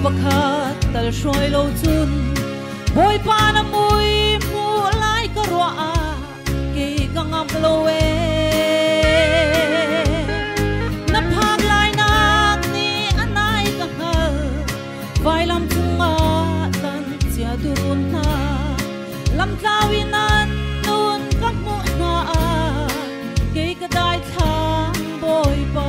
pakhat tal shroi lo chun boy pa na mui mu lai ka ro a ke ka ngam lo e na phak lai nak ni anai ka hal vai lam chunga tan chia durun na lam tlawinan nun ka mu na a ke ka dai thang boy pa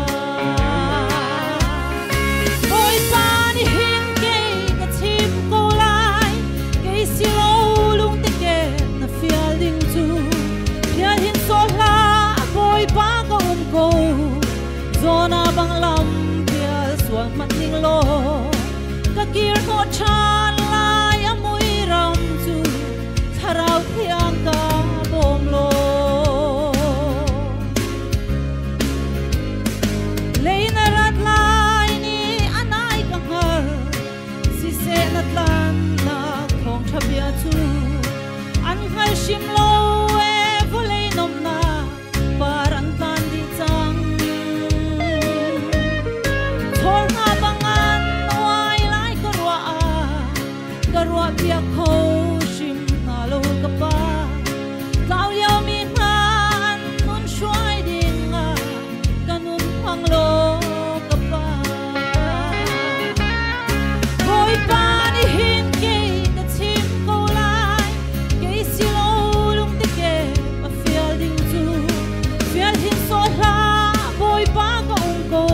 zona bang lam pial suang mat ning lo ka kir ho chan lai amui ram chu tharau thiang ka bom lo leina rat lai ni anai ka ngal si se na tlan na thong thabia chu an khai shim lo e volei nom na paran tan di chang karwa pia kho shim na lo ka pa tao yao mi han nun shwai ding a kanun phang lo ka pa boy pa ni hin ke ka chim ko lai ke si lo lung te ke a fial ding chu fial hin so la boy pa ka ong ko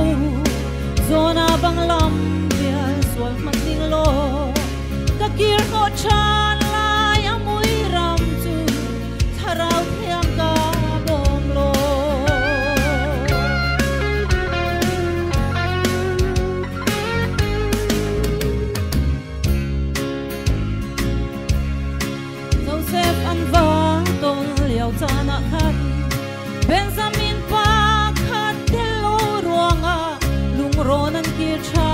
zona bang lam pia swal mat ding lo kir ho chan lai amui ram chu tharau thiang ka bom lo Joseph anwa tol liao chana khat Benjamin pa khat telo ruanga lung ronan kir cha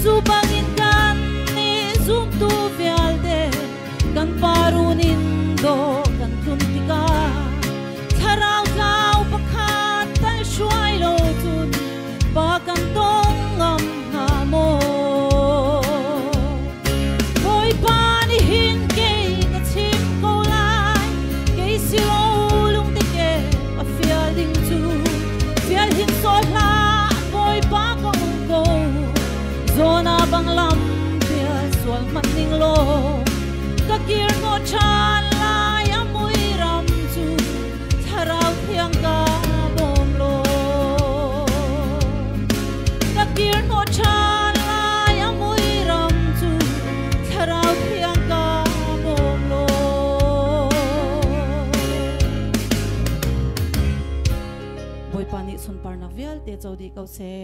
Zubangin kan ni zum tu vialde kan parunin do kan tuntika tharau tlau pakhat tal shuai lo tun pa kan tong ngam ha mo boy pa ni hin ke ka chim ko lai ke si lo lung te ke a fial ding chu fial hin so la boy pa ko ko zona bang lam pia swal mat ning lo ka kir ngo chan lai amui ram chu tharau thiang ka bom lo ka kir ngo chan lai amui ram chu tharau thiang ka bom lo boy pani sun par na vial te chodi kau se